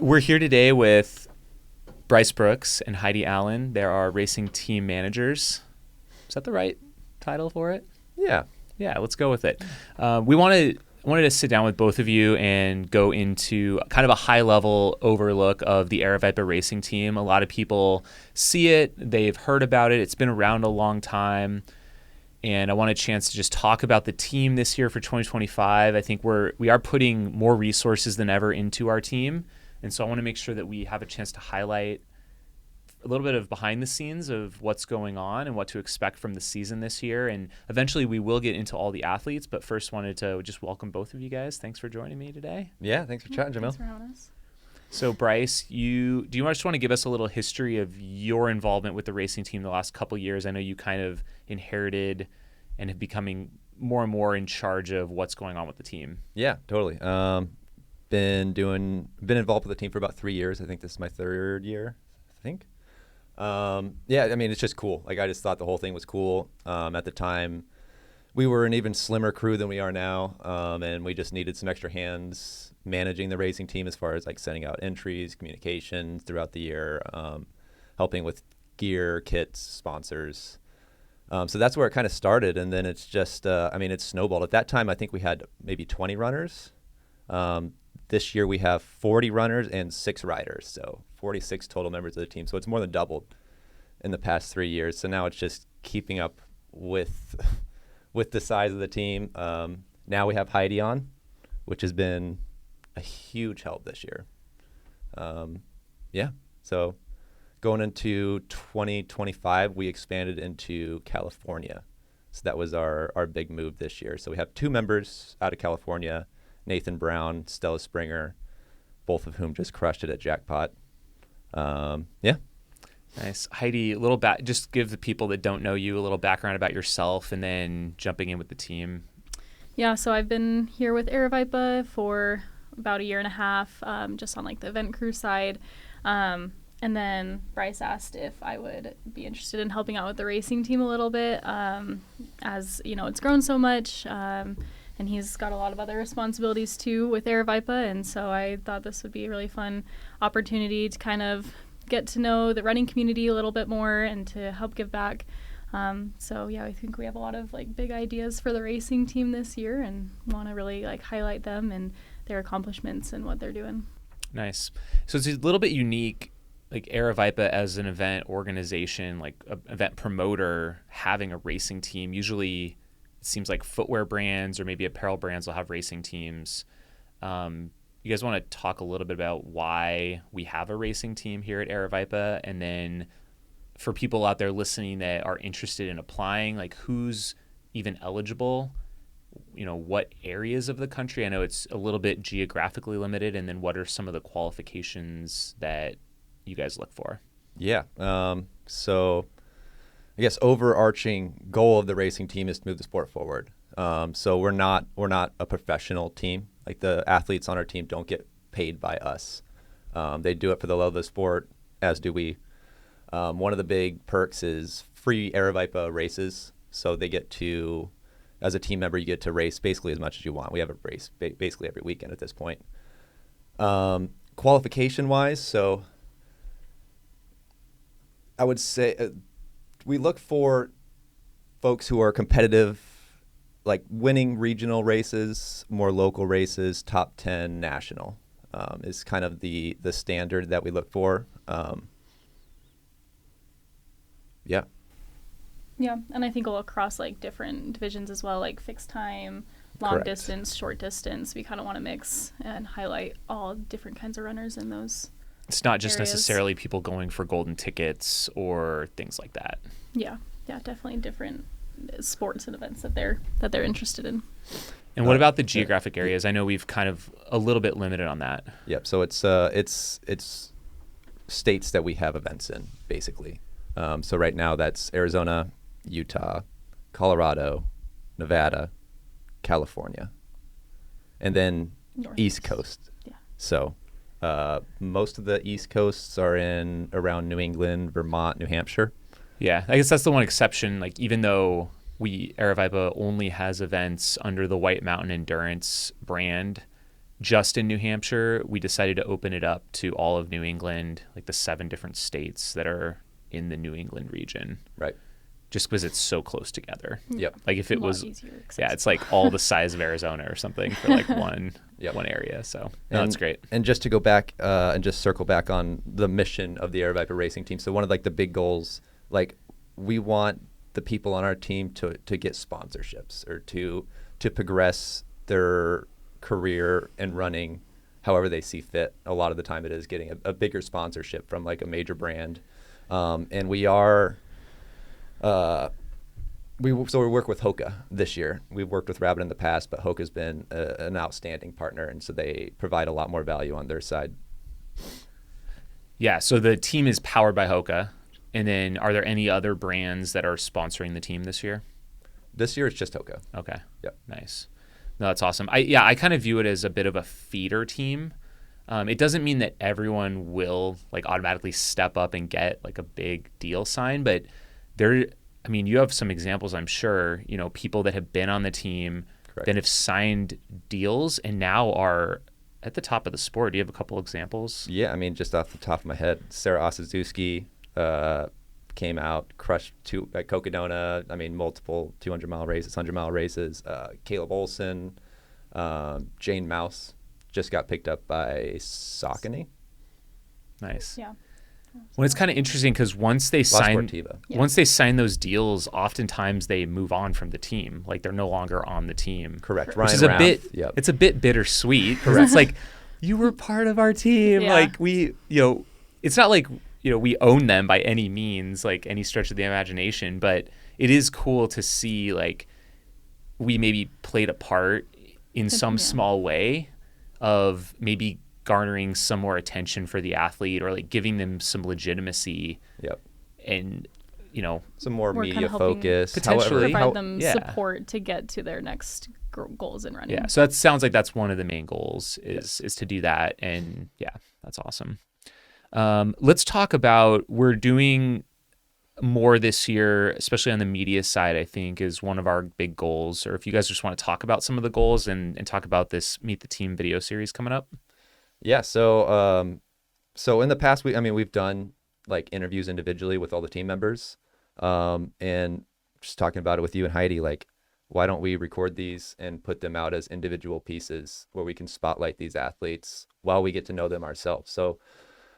We're here today with Bryce Brooks and Heidi Allan. They're our racing team managers. Is that the right title for it? Yeah. Yeah, let's go with it. We wanted to sit down with both of you and go into kind of a high-level overlook of the Aravaipa Racing Team. A lot of people see it. They've heard about it. It's been around a long time. And I want a chance to just talk about the team this year for 2025. I think we are putting more resources than ever into our team. And so I want to make sure that we have a chance to highlight a little bit of behind the scenes of what's going on and what to expect from the season this year. And eventually we will get into all the athletes, but first wanted to just welcome both of you guys. Thanks for joining me today. Yeah, thanks for chatting, Jamil. Thanks for having us. So Bryce, do you just want to give us a little history of your involvement with the racing team the last couple of years? I know you kind of inherited and have becoming more and more in charge of what's going on with the team. Yeah, totally. Been involved with the team for about 3 years. I think this is my third year, I think. Yeah, I mean, it's just cool. Like, I just thought the whole thing was cool. At the time, we were an even slimmer crew than we are now, and we just needed some extra hands managing the racing team as far as like sending out entries, communications throughout the year, helping with gear, kits, sponsors. So that's where it kind of started, and then it's just, it's snowballed. At that time, I think we had maybe 20 runners. This year we have 40 runners and 6 riders, so 46 total members of the team. So it's more than doubled in the past 3 years. So now it's just keeping up with the size of the team. Now we have Heidi on, which has been a huge help this year. So going into 2025, we expanded into California. So that was our big move this year. So we have 2 members out of California, Nathan Brown, Stella Springer, both of whom just crushed it at Jackpot. Nice. Heidi, just give the people that don't know you a little background about yourself and then jumping in with the team. Yeah, so I've been here with Aravaipa for about 1.5 years, just on like the event crew side. And then Bryce asked if I would be interested in helping out with the racing team a little bit, as you know, it's grown so much. And he's got a lot of other responsibilities too with Aravaipa, and so I thought this would be a really fun opportunity to kind of get to know the running community a little bit more and to help give back. So yeah, I think we have a lot of like big ideas for the racing team this year, and want to really like highlight them and their accomplishments and what they're doing. Nice. So it's a little bit unique, like Aravaipa as an event organization, like an event promoter, having a racing team. Usually it seems like footwear brands or maybe apparel brands will have racing teams. You guys want to talk a little bit about why we have a racing team here at Aravaipa, and then for people out there listening that are interested in applying, like who's even eligible, what areas of the country? I know it's a little bit geographically limited, and then what are some of the qualifications that you guys look for? Yeah. So I guess overarching goal of the racing team is to move the sport forward. So we're not a professional team. Like, the athletes on our team don't get paid by us. They do it for the love of the sport, as do we. One of the big perks is free Aravaipa races. So they get to, as a team member, you get to race basically as much as you want. We have a race basically every weekend at this point. Qualification-wise, so I would say we look for folks who are competitive, like winning regional races, more local races, top 10 national is kind of the standard that we look for. Yeah. Yeah, and I think we'll across like different divisions as well, like fixed time, long Correct. distance, short distance. We kind of want to mix and highlight all different kinds of runners in those. It's not just areas. necessarily people going for golden tickets or things like that. Yeah, definitely different sports and events that they're interested in. And what about the geographic areas? I know we've kind of a little bit limited on that. Yep. So it's states that we have events in, basically. So right now that's Arizona, Utah, Colorado, Nevada, California, and then Northeast. East Coast. Yeah. So most of the East Coasts are in around New England, Vermont, New Hampshire. Yeah, I guess that's the one exception. Like, even though Aravaipa only has events under the White Mountain Endurance brand, just in New Hampshire. We decided to open it up to all of New England, like the 7 different states that are in the New England region. Right. Just because it's so close together. Yep. Like if it was, easier, yeah, it's like all the size of Arizona or something for like one area. So that's great. And just to go back and just circle back on the mission of the Aravaipa Racing Team. So one of like the big goals, like we want the people on our team to get sponsorships or to progress their career in running however they see fit. A lot of the time it is getting a bigger sponsorship from like a major brand. And we are, we work with Hoka this year. We've worked with Rabbit in the past, but Hoka's been an outstanding partner, and so they provide a lot more value on their side. Yeah, so the team is powered by Hoka. And then are there any other brands that are sponsoring the team this year? This year it's just Hoka. Okay. Yep. Nice. No, that's awesome. I kind of view it as a bit of a feeder team. It doesn't mean that everyone will like automatically step up and get like a big deal signed, but you have some examples, I'm sure, people that have been on the team, Correct. that have signed deals and now are at the top of the sport. Do you have a couple examples? Yeah, just off the top of my head, Sarah Osadzewski came out, crushed at Cocodona. Multiple 200-mile races, 100-mile races. Caleb Olson, Jane Mouse just got picked up by Saucony. Nice. Yeah. Well, it's kind of interesting because once they sign those deals, oftentimes they move on from the team. Like they're no longer on the team. Correct. Which is Yep. It's a bit bittersweet. Correct. It's like you were part of our team. Yeah. Like it's not like we own them by any means, like any stretch of the imagination. But it is cool to see like we maybe played a part in some small way of maybe garnering some more attention for the athlete or like giving them some legitimacy. Yep. And some more We're media kind of focus. Potentially. provide them support to get to their next goals in running. Yeah, so that sounds like that's one of the main goals is to do that, and yeah, that's awesome. Let's talk about, we're doing more this year, especially on the media side, I think is one of our big goals. Or if you guys just want to talk about some of the goals and talk about this Meet the Team video series coming up. Yeah, so in the past we've done like interviews individually with all the team members, and just talking about it with you and Heidi, like why don't we record these and put them out as individual pieces where we can spotlight these athletes while we get to know them ourselves. So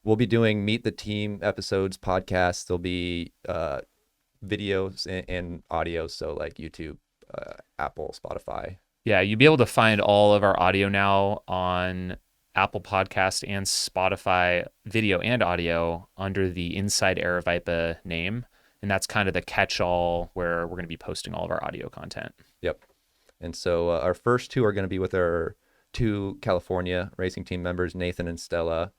we'll be doing Meet the Team episodes, podcasts. There'll be videos and audio, so like YouTube, Apple, Spotify. Yeah, you'll be able to find all of our audio now on Apple Podcast and Spotify, video and audio, under the Inside Aravaipa name. And that's kind of the catch-all where we're going to be posting all of our audio content. Yep. And so our first two are going to be with our 2 California racing team members, Nathan and Stella.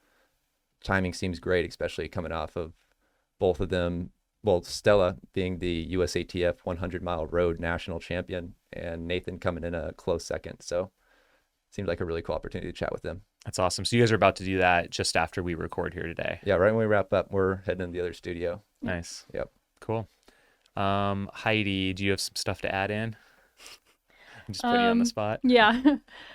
Timing seems great, especially coming off of both of them. Well, Stella being the USATF 100-mile road national champion, and Nathan coming in a close second. So it seemed like a really cool opportunity to chat with them. That's awesome. So you guys are about to do that just after we record here today. Yeah, right when we wrap up, we're heading into the other studio. Nice. Yep. Cool. Heidi, do you have some stuff to add in? I'm just putting you on the spot. Yeah.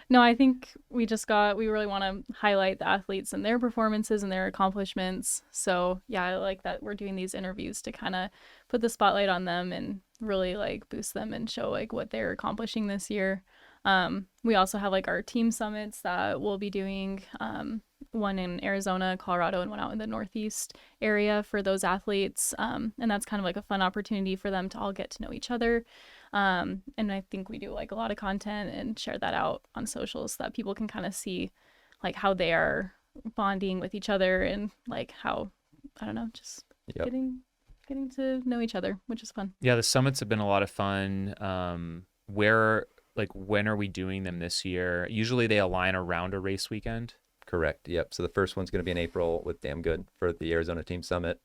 No, I think we really want to highlight the athletes and their performances and their accomplishments. So yeah, I like that we're doing these interviews to kind of put the spotlight on them and really like boost them and show like what they're accomplishing this year. We also have like our team summits that we'll be doing, one in Arizona, Colorado, and one out in the Northeast area for those athletes. And that's kind of like a fun opportunity for them to all get to know each other. And I think we do like a lot of content and share that out on socials so that people can kind of see like how they are bonding with each other and like how, I don't know, just getting to know each other, which is fun. Yeah, the summits have been a lot of fun. When are we doing them this year? Usually they align around a race weekend. Correct. Yep. So the first one's going to be in April with Damn Good for the Arizona Team Summit.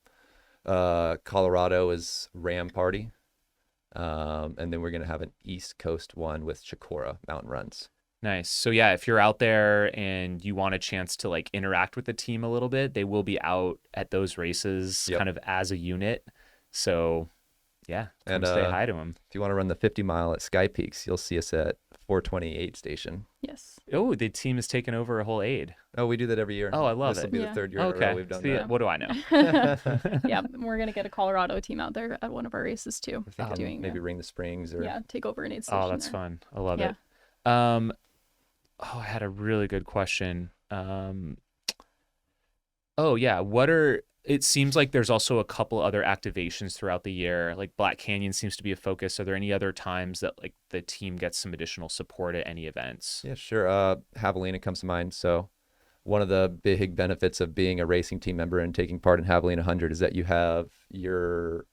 Colorado is Ram Party. And then we're going to have an East Coast one with Chicora Mountain Runs. Nice. So yeah, if you're out there and you want a chance to like interact with the team a little bit, they will be out at those races kind of as a unit. So Yeah, And come say hi to him. if you want to run the 50 mile at Sky Peaks, you'll see us at 428 station. Yes. Oh, the team has taken over a whole aid. Oh, we do that every year. Oh, I love This it. will be the Yeah. third year in a Okay. row we've done See, that. what do I know? Yeah, we're gonna get a Colorado team out there at one of our races too. We're thinking doing maybe Ring the Springs or yeah, take over an aid station. Oh, that's there. fun. I love Yeah. it. I had a really good question. It seems like there's also a couple other activations throughout the year. Like Black Canyon seems to be a focus. Are there any other times that like the team gets some additional support at any events? Yeah, sure. Javelina comes to mind. So one of the big benefits of being a racing team member and taking part in Javelina 100 is that you have your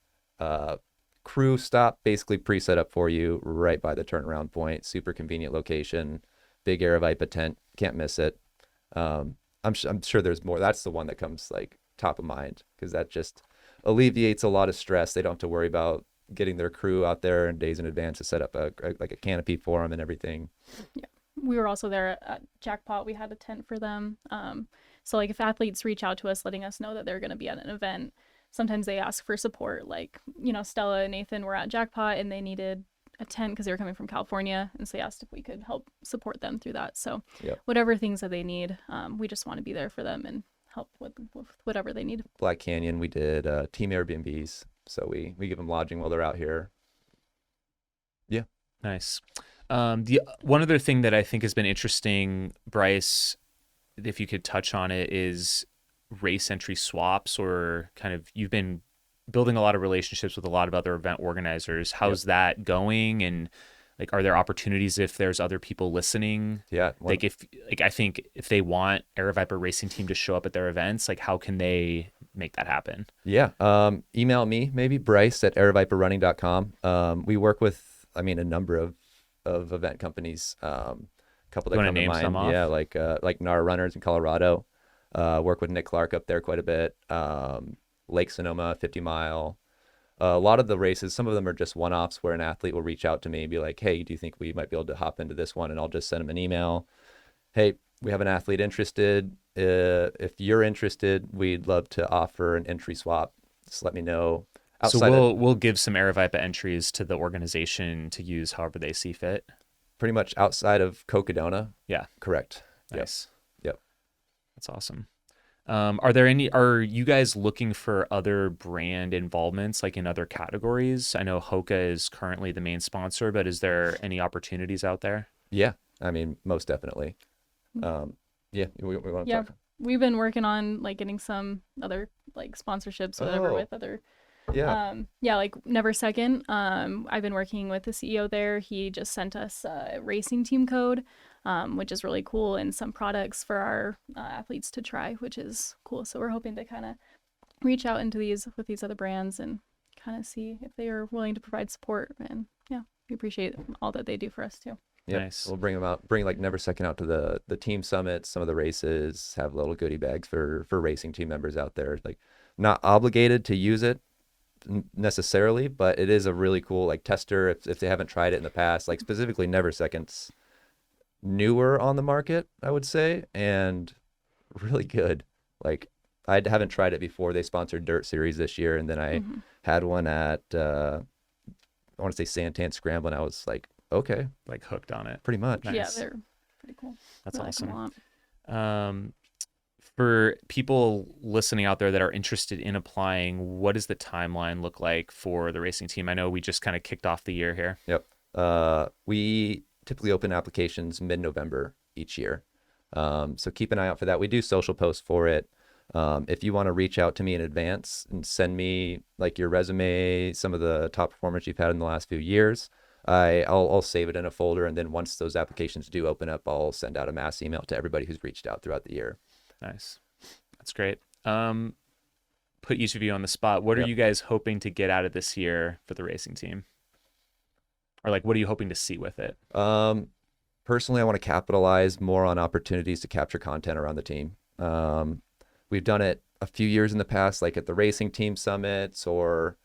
crew stop basically pre-set up for you right by the turnaround point. Super convenient location. Big Aravaipa tent. Can't miss it. I'm sure there's more. That's the one that comes like top of mind because that just alleviates a lot of stress. They don't have to worry about getting their crew out there in days in advance to set up a canopy for them and everything. Yeah. We were also there at Jackpot. We had a tent for them. So like if athletes reach out to us letting us know that they're going to be at an event, sometimes they ask for support. Like, Stella and Nathan were at Jackpot and they needed a tent because they were coming from California. And so they asked if we could help support them through that. So whatever things that they need, we just want to be there for them and help with whatever they need. Black Canyon, we did team Airbnbs. So we give them lodging while they're out here. Yeah. Nice. The one other thing that I think has been interesting, Bryce, if you could touch on it, is race entry swaps, or kind of you've been building a lot of relationships with a lot of other event organizers. How's that going? And like, are there opportunities if there's other people listening? Yeah. I think if they want Aravaipa Racing Team to show up at their events, like how can they make that happen? Yeah. Email me, maybe Bryce at aravaiparunning.com. We work with, a number of event companies. A couple that come to mind. Some off? Yeah. Like NAR Runners in Colorado. Work with Nick Clark up there quite a bit. Lake Sonoma, 50 mile. A lot of the races, some of them are just one-offs where an athlete will reach out to me and be like, hey, do you think we might be able to hop into this one? And I'll just send them an email. Hey, we have an athlete interested. If you're interested, we'd love to offer an entry swap. Just let me know. We'll give some Aravaipa entries to the organization to use however they see fit. Pretty much outside of Cocodona. Yeah. Correct. Nice. Yep. That's awesome. Are you guys looking for other brand involvements, like in other categories? I know Hoka is currently the main sponsor, but is there any opportunities out there? Yeah. Most definitely. We want to talk. We've been working on like getting some other like sponsorships, whatever, with other. Like Never Second. I've been working with the CEO there. He just sent us a racing team code, which is really cool, and some products for our athletes to try, which is cool. So we're hoping to kind of reach out into these other brands and kind of see if they are willing to provide support. And we appreciate all that they do for us too. Yeah, nice. We'll bring them out. Bring like Never Second out to the team summits, some of the races. Have little goodie bags for racing team members out there. Like, not obligated to use it necessarily, but it is a really cool like tester if they haven't tried it in the past. Like specifically Never Second's newer on the market, I would say, and really good. Like I haven't tried it before. They sponsored Dirt Series this year, and then I had one at I want to say Santan Scramble, and I was like, okay, like hooked on it. Pretty much. Nice. Yeah, they're pretty cool. That's I like them awesome. a lot. For people listening out there that are interested in applying, what does the timeline look like for the racing team? I know we just kind of kicked off the year here. Yep. We typically open applications mid-November each year. So keep an eye out for that. We do social posts for it. If you want to reach out to me in advance and send me like your resume, some of the top performance you've had in the last few years, I'll save it in a folder. And then once those applications do open up, I'll send out a mass email to everybody who's reached out throughout the year. Nice. That's great. Put each of you on the spot. What are you guys hoping to get out of this year for the racing team? Or like, what are you hoping to see with it? Personally, I want to capitalize more on opportunities to capture content around the team. We've done it a few years in the past, like at the racing team summits or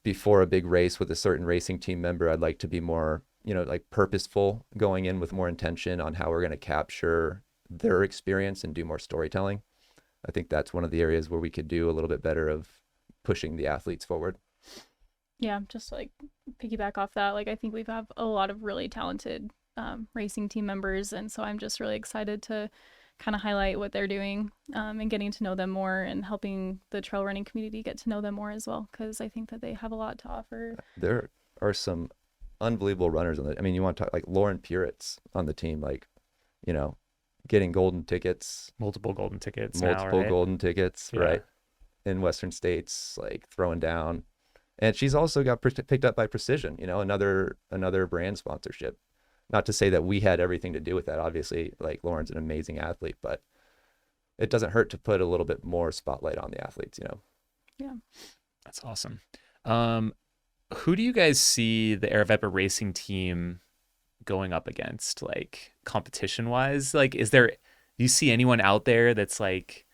before a big race with a certain racing team member. I'd like to be more, like purposeful, going in with more intention on how we're going to capture their experience and do more storytelling. I think that's one of the areas where we could do a little bit better of pushing the athletes forward. Yeah, just to, like, piggyback off that, like, I think we have a lot of really talented racing team members, and so I'm just really excited to kind of highlight what they're doing, and getting to know them more and helping the trail running community get to know them more as well, because I think that they have a lot to offer. There are some unbelievable runners on it. I mean, you want to talk like Lauren Puritz on the team, like, you know, getting golden tickets, Multiple golden tickets golden tickets, Yeah. right? In Western states, like throwing down. And she's also got picked up by Precision, you know, another brand sponsorship. Not to say that we had everything to do with that. Obviously, like, Lauren's an amazing athlete, but it doesn't hurt to put a little bit more spotlight on the athletes, you know? Yeah. That's awesome. Who do you guys see the Aravaipa Racing Team going up against, like, competition wise? Like, do you see anyone out there that's like,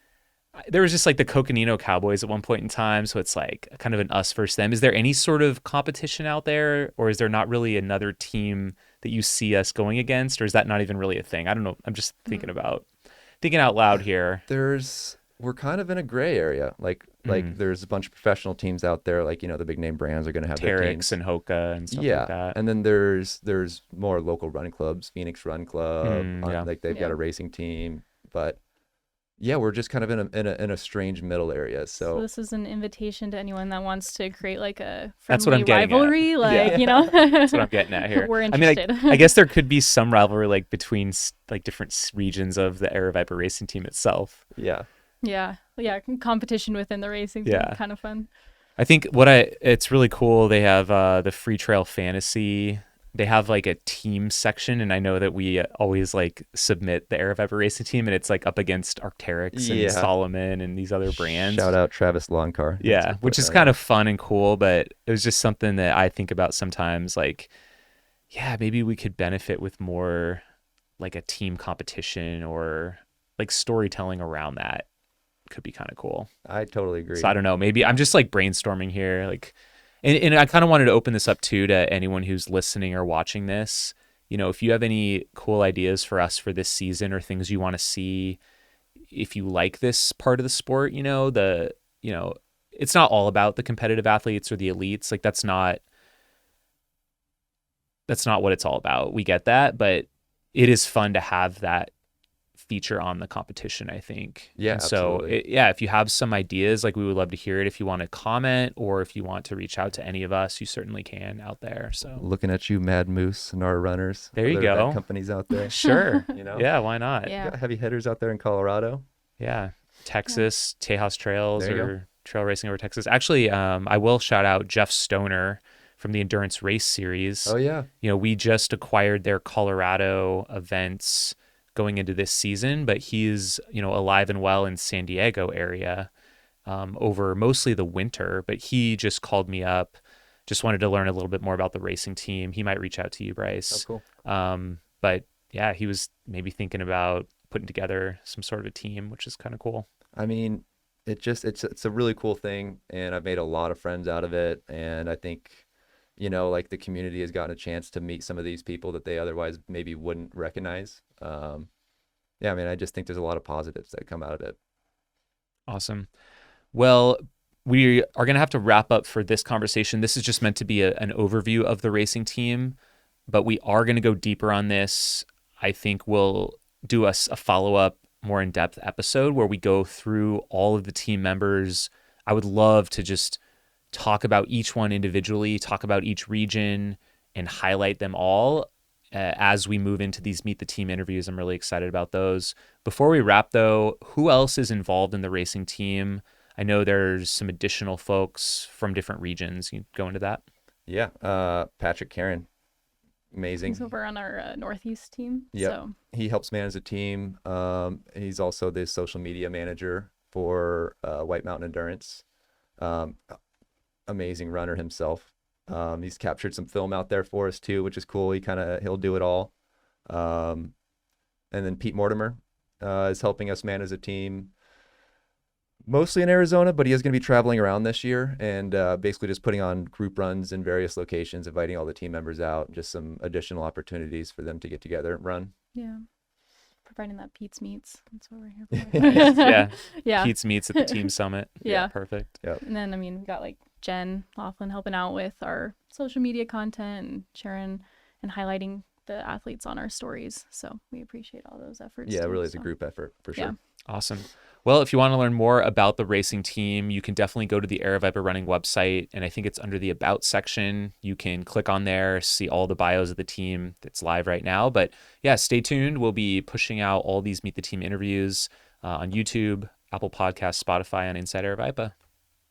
there was just like the Coconino Cowboys at one point in time, so it's like kind of an us versus them. Is there any sort of competition out there, or is there not really another team that you see us going against, or is that not even really a thing? I don't know. I'm just thinking out loud here. We're kind of in a gray area. Like there's a bunch of professional teams out there, like, you know, the big name brands are going to have their teams. Terex and Hoka and stuff like that. And then there's more local running clubs, Phoenix Run Club, like they've got a racing team, but yeah, we're just kind of in a strange middle area. So this is an invitation to anyone that wants to create like a That's what I'm friendly getting rivalry, at. like, you know. That's what I'm getting at here. We're I mean, interested. I guess there could be some rivalry, like, between like different regions of the Aravaipa Racing Team itself. yeah. Yeah, competition within the racing team, kind of fun. I think it's really cool. They have the Free Trail Fantasy. They have like a team section, and I know that we always like submit the Aravaipa Racing Team, and it's like up against Arc'teryx and Solomon and these other brands. Shout out Travis Longcar. Yeah, which is kind of fun and cool, but it was just something that I think about sometimes, like, yeah, maybe we could benefit with more like a team competition or like storytelling around that. Could be kind of cool. I totally agree. So I don't know, maybe I'm just like brainstorming here, like, and I kind of wanted to open this up too to anyone who's listening or watching this. You know, if you have any cool ideas for us for this season or things you want to see, if you like this part of the sport, it's not all about the competitive athletes or the elites. Like, that's not what it's all about. We get that, but it is fun to have that feature on the competition, I think. Yeah, and so if you have some ideas, like, we would love to hear it. If you want to comment or if you want to reach out to any of us, you certainly can out there. So looking at you, Mad Moose and our runners. There you go. Companies out there. Sure. You know? Yeah, why not? Yeah. Got heavy hitters out there in Colorado. Yeah. Texas, Tejas Trails, There you or Trail Racing Over Texas. Actually, I will shout out Jeff Stoner from the Endurance Race Series. Oh yeah. You know, we just acquired their Colorado events going into this season, but he's, alive and well in San Diego area over mostly the winter. But he just called me up, just wanted to learn a little bit more about the racing team. He might reach out to you, Bryce. Oh, cool. But yeah, he was maybe thinking about putting together some sort of a team, which is kind of cool. I mean, it's a really cool thing, and I've made a lot of friends out of it. And I think, like, the community has gotten a chance to meet some of these people that they otherwise maybe wouldn't recognize. I mean, I just think there's a lot of positives that come out of it. Awesome. Well, we are going to have to wrap up for this conversation. This is just meant to be an overview of the racing team, but we are going to go deeper on this. I think we'll do a follow-up, more in-depth episode where we go through all of the team members. I would love to just talk about each one individually, talk about each region, and highlight them all. As we move into these Meet the Team interviews. I'm really excited about those. Before we wrap, though, who else is involved in the racing team? I know there's some additional folks from different regions. You go into that? Yeah. Patrick Karen. Amazing. He's over on our Northeast team. Yeah. So. He helps manage the team. He's also the social media manager for White Mountain Endurance. Amazing runner himself. He's captured some film out there for us too, which is cool. He'll do it all. And then Pete Mortimer is helping us manage a team, mostly in Arizona, but he is going to be traveling around this year and basically just putting on group runs in various locations, inviting all the team members out, just some additional opportunities for them to get together and run. Yeah. Providing that Pete's Meets. That's what we're here for. Yeah. Pete's Meets at the team summit. Yeah. Perfect. Yep. And then, we got like Jen Laughlin helping out with our social media content and sharing and highlighting the athletes on our stories. So we appreciate all those efforts. Yeah, too, really is so. a group effort for sure. Yeah. Awesome. Well, if you want to learn more about the racing team, you can definitely go to the Aravaipa Running website, and I think it's under the About section. You can click on there, see all the bios of the team that's live right now. But yeah, stay tuned. We'll be pushing out all these Meet the Team interviews on YouTube, Apple Podcasts, Spotify, on Inside Aravaipa.